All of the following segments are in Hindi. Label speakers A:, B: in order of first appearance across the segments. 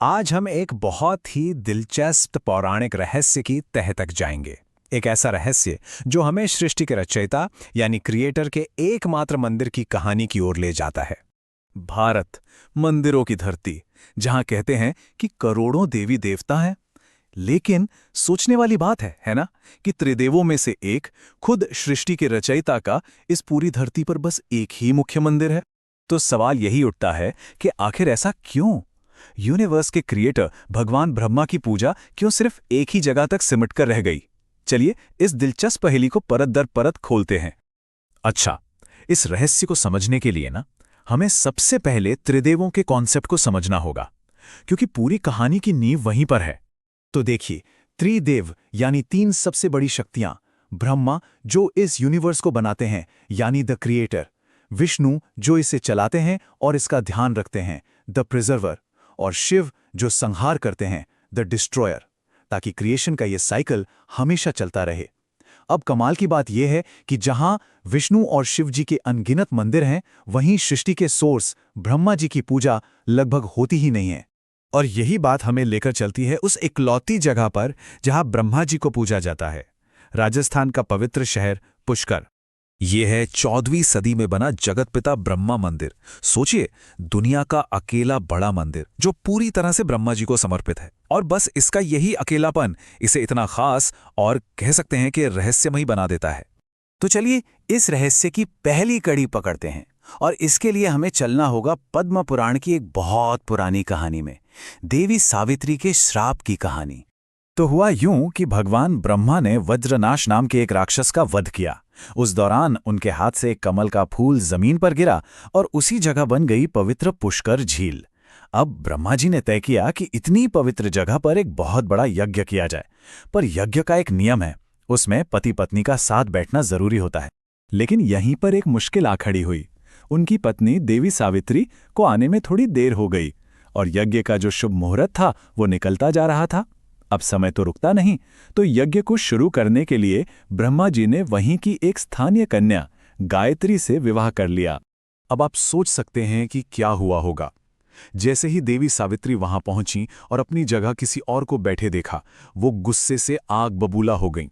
A: आज हम एक बहुत ही दिलचस्प पौराणिक रहस्य की तह तक जाएंगे। एक ऐसा रहस्य जो हमें सृष्टि के रचयिता यानी क्रिएटर के एकमात्र मंदिर की कहानी की ओर ले जाता है। भारत, मंदिरों की धरती, जहां कहते हैं कि करोड़ों देवी देवता हैं। लेकिन सोचने वाली बात है ना, कि त्रिदेवों में से एक, खुद सृष्टि के रचयिता का इस पूरी धरती पर बस एक ही मुख्य मंदिर है। तो सवाल यही उठता है कि आखिर ऐसा क्यों? यूनिवर्स के क्रिएटर भगवान ब्रह्मा की पूजा क्यों सिर्फ एक ही जगह तक सिमट कर रह गई? चलिए इस दिलचस्प पहेली को परत दर परत खोलते हैं। अच्छा, इस रहस्य को समझने के लिए ना, हमें सबसे पहले त्रिदेवों के कॉन्सेप्ट को समझना होगा, क्योंकि पूरी कहानी की नींव वहीं पर है। तो देखिए, त्रिदेव यानी तीन सबसे बड़ी शक्तियां, ब्रह्मा जो इस यूनिवर्स को बनाते हैं यानी द क्रिएटर, विष्णु जो इसे चलाते हैं और इसका ध्यान रखते हैं, द प्रिजर्वर, और शिव जो संहार करते हैं, द डिस्ट्रॉयर, ताकि क्रिएशन का ये साइकिल हमेशा चलता रहे। अब कमाल की बात यह है कि जहां विष्णु और शिव जी के अनगिनत मंदिर हैं, वहीं सृष्टि के सोर्स ब्रह्मा जी की पूजा लगभग होती ही नहीं है। और यही बात हमें लेकर चलती है उस इकलौती जगह पर जहां ब्रह्मा जी को पूजा जाता है, राजस्थान का पवित्र शहर पुष्कर। ये है 14वीं सदी में बना जगतपिता ब्रह्मा मंदिर। सोचिए, दुनिया का अकेला बड़ा मंदिर जो पूरी तरह से ब्रह्मा जी को समर्पित है। और बस इसका यही अकेलापन इसे इतना खास और कह सकते हैं कि रहस्यमयी बना देता है। तो चलिए इस रहस्य की पहली कड़ी पकड़ते हैं, और इसके लिए हमें चलना होगा पद्म पुराण की एक बहुत पुरानी कहानी में, देवी सावित्री के श्राप की कहानी। तो हुआ यूं कि भगवान ब्रह्मा ने वज्रनाश नाम के एक राक्षस का वध किया। उस दौरान उनके हाथ से एक कमल का फूल जमीन पर गिरा और उसी जगह बन गई पवित्र पुष्कर झील। अब ब्रह्मा जी ने तय किया कि इतनी पवित्र जगह पर एक बहुत बड़ा यज्ञ किया जाए। पर यज्ञ का एक नियम है, उसमें पति पत्नी का साथ बैठना जरूरी होता है। लेकिन यहीं पर एक मुश्किल आ खड़ी हुई। उनकी पत्नी देवी सावित्री को आने में थोड़ी देर हो गई, और यज्ञ का जो शुभ मुहूर्त था वो निकलता जा रहा था। अब समय तो रुकता नहीं, तो यज्ञ को शुरू करने के लिए ब्रह्मा जी ने वहीं की एक स्थानीय कन्या गायत्री से विवाह कर लिया। अब आप सोच सकते हैं कि क्या हुआ होगा। जैसे ही देवी सावित्री वहां पहुंची और अपनी जगह किसी और को बैठे देखा, वो गुस्से से आग बबूला हो गईं,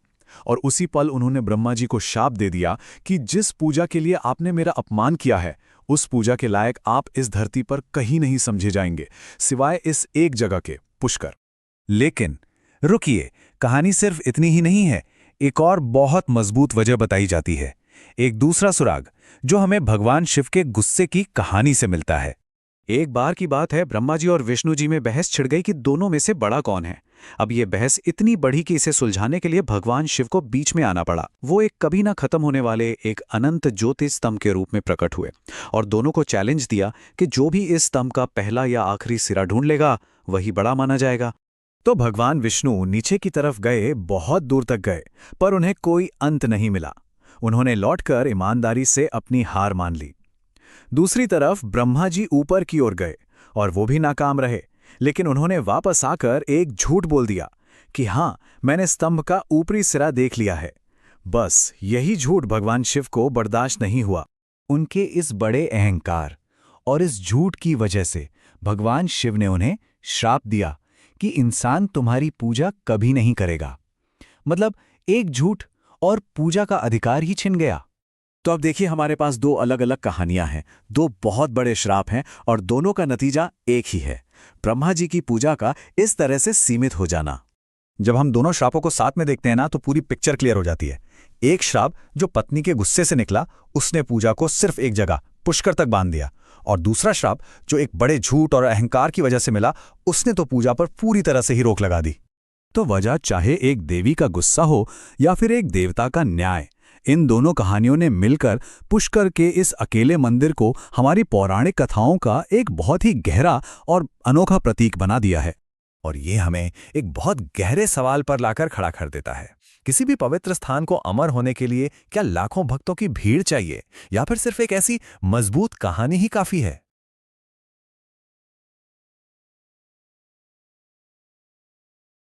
A: और उसी पल उन्होंने ब्रह्मा जी को शाप दे दिया कि जिस पूजा के लिए आपने मेरा अपमान किया है, उस पूजा के लायक आप इस धरती पर कहीं नहीं समझे जाएंगे, सिवाय इस एक जगह के, पुष्कर। लेकिन रुकिए, कहानी सिर्फ इतनी ही नहीं है। एक और बहुत मजबूत वजह बताई जाती है, एक दूसरा सुराग जो हमें भगवान शिव के गुस्से की कहानी से मिलता है। एक बार की बात है, ब्रह्मा जी और विष्णु जी में बहस छिड़ गई कि दोनों में से बड़ा कौन है। अब ये बहस इतनी बढ़ी कि इसे सुलझाने के लिए भगवान शिव को बीच में आना पड़ा। वो एक कभी ना खत्म होने वाले एक अनंत ज्योति स्तंभ के रूप में प्रकट हुए और दोनों को चैलेंज दिया कि जो भी इस स्तंभ का पहला या आखिरी सिरा ढूंढ लेगा, वही बड़ा माना जाएगा। तो भगवान विष्णु नीचे की तरफ गए, बहुत दूर तक गए, पर उन्हें कोई अंत नहीं मिला। उन्होंने लौटकर ईमानदारी से अपनी हार मान ली। दूसरी तरफ ब्रह्मा जी ऊपर की ओर गए, और वो भी नाकाम रहे। लेकिन उन्होंने वापस आकर एक झूठ बोल दिया कि हाँ, मैंने स्तंभ का ऊपरी सिरा देख लिया है। बस यही झूठ भगवान शिव को बर्दाश्त नहीं हुआ। उनके इस बड़े अहंकार और इस झूठ की वजह से भगवान शिव ने उन्हें श्राप दिया कि इंसान तुम्हारी पूजा कभी नहीं करेगा। मतलब एक झूठ और पूजा का अधिकार ही छिन गया। तो अब देखिए, हमारे पास दो अलग अलग कहानियां हैं, दो बहुत बड़े श्राप हैं, और दोनों का नतीजा एक ही है, ब्रह्मा जी की पूजा का इस तरह से सीमित हो जाना। जब हम दोनों श्रापों को साथ में देखते हैं ना, तो पूरी पिक्चर क्लियर हो जाती है। एक श्राप जो पत्नी के गुस्से से निकला, उसने पूजा को सिर्फ एक जगह, पुष्कर तक बांध दिया। और दूसरा श्राप जो एक बड़े झूठ और अहंकार की वजह से मिला, उसने तो पूजा पर पूरी तरह से ही रोक लगा दी। तो वजह चाहे एक देवी का गुस्सा हो या फिर एक देवता का न्याय, इन दोनों कहानियों ने मिलकर पुष्कर के इस अकेले मंदिर को हमारी पौराणिक कथाओं का एक बहुत ही गहरा और अनोखा प्रतीक बना दिया है। और ये हमें एक बहुत गहरे सवाल पर लाकर खड़ा कर देता है। किसी भी पवित्र स्थान को अमर होने के लिए क्या लाखों भक्तों की भीड़ चाहिए, या फिर सिर्फ एक ऐसी मजबूत कहानी ही काफी है?